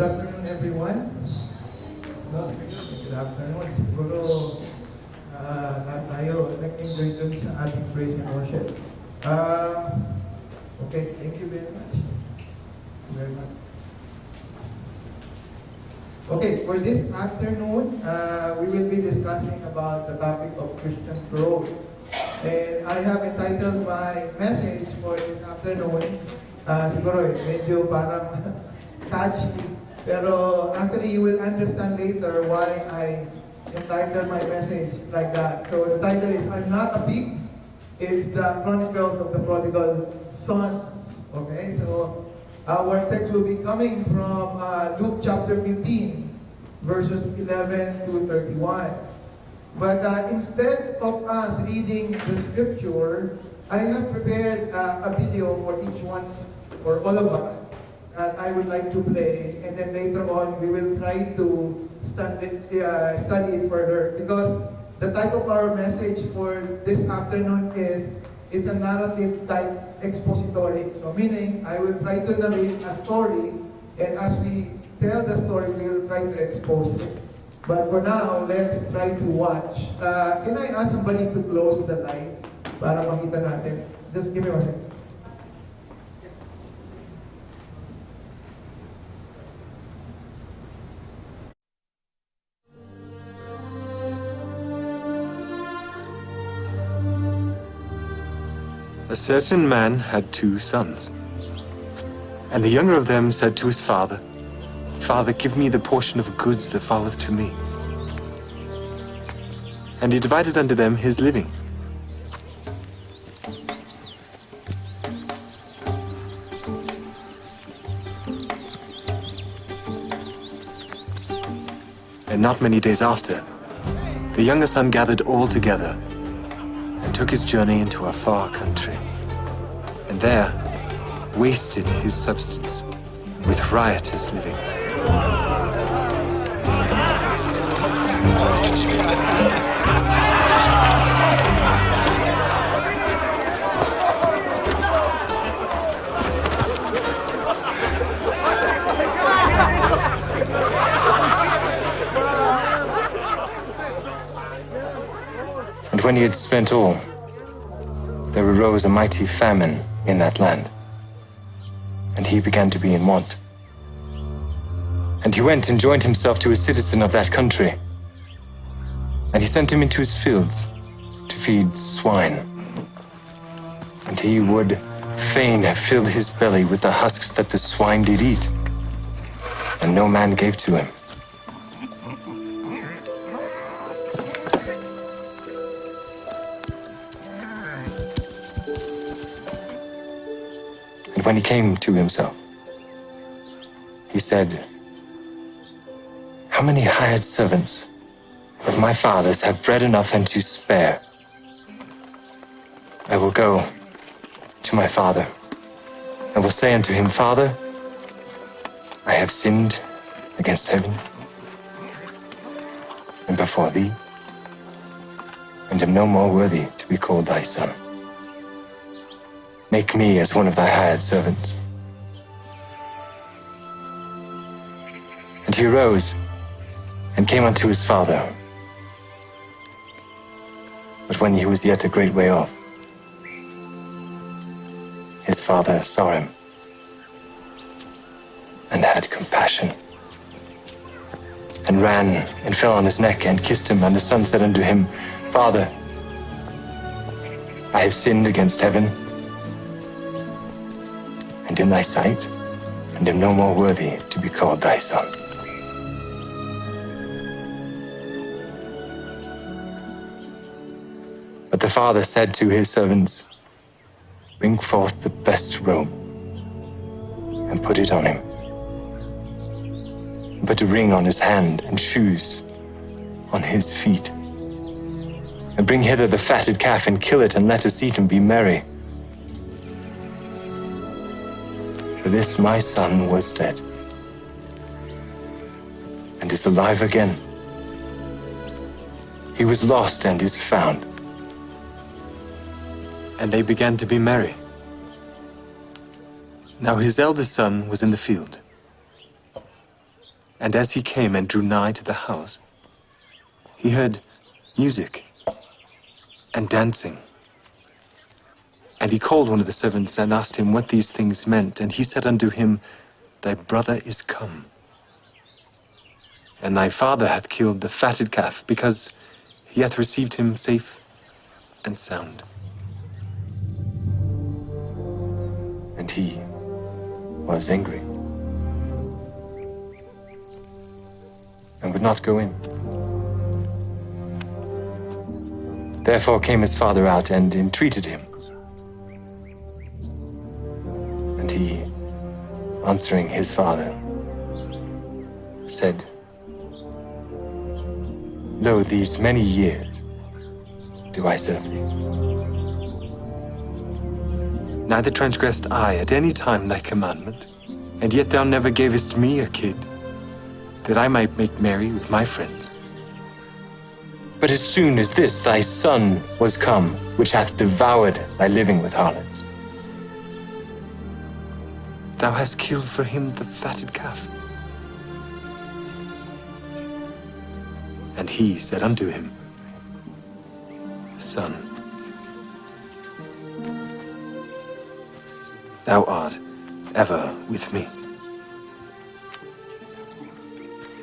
Good afternoon, everyone. No, good afternoon. Siguro, lahat tayo nag-enjoy dun sa ating praise and worship. Okay, thank you very much. Very much. Okay, for this afternoon, we will be discussing about the topic of Christian growth. And I have entitled my message for this afternoon, siguro medyo parang catchy, pero actually you will understand later why I entitled my message like that. So the title is, I'm Not a Pig. It's the Chronicles of the Prodigal Sons. Okay, so our text will be coming from Luke chapter 15, verses 11 to 31. But instead of us reading the scripture, I have prepared a video for each one, for all of us, that I would like to play, and then later on we will try to study it further, because the type of our message for this afternoon is, it's a narrative type expository. So meaning, I will try to narrate a story, and as we tell the story, we will try to expose it. But for now, let's try to watch. Can I ask somebody to close the light para makita natin? Just give me one second. A certain man had 2 sons. And the younger of them said to his father, Father, give me the portion of goods that falleth to me. And he divided unto them his living. And not many days after, the younger son gathered all together and took his journey into a far country, and there wasted his substance with riotous living. And when he had spent all, there arose a mighty famine in that land, and he began to be in want. And he went and joined himself to a citizen of that country, and he sent him into his fields to feed swine. And he would fain have filled his belly with the husks that the swine did eat, and no man gave to him. And when he came to himself, he said, How many hired servants of my father's have bread enough and to spare? I will go to my father, and will say unto him, Father, I have sinned against heaven and before thee, and am no more worthy to be called thy son. Make me as one of thy hired servants. And he arose and came unto his father. But when he was yet a great way off, his father saw him and had compassion, and ran and fell on his neck and kissed him. And the son said unto him, Father, I have sinned against heaven and in thy sight, and am no more worthy to be called thy son. But the father said to his servants, Bring forth the best robe, and put it on him. And put a ring on his hand, and shoes on his feet. And bring hither the fatted calf, and kill it, and let us eat and be merry. For this my son was dead, and is alive again. He was lost and is found. And they began to be merry. Now his eldest son was in the field. And as he came and drew nigh to the house, he heard music and dancing. And he called one of the servants and asked him what these things meant. And he said unto him, Thy brother is come, and thy father hath killed the fatted calf, because he hath received him safe and sound. And he was angry, and would not go in. Therefore came his father out and entreated him. And he, answering his father, said, Lo, these many years do I serve thee. Neither transgressed I at any time thy commandment, and yet thou never gavest me a kid, that I might make merry with my friends. But as soon as this thy son was come, which hath devoured thy living with harlots, thou hast killed for him the fatted calf. And he said unto him, Son, thou art ever with me,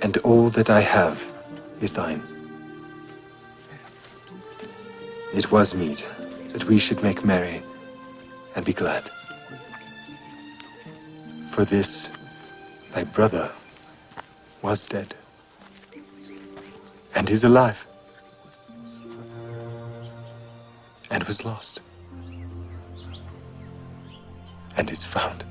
and all that I have is thine. It was meet that we should make merry and be glad. For this thy brother was dead, and is alive, and was lost, and is found.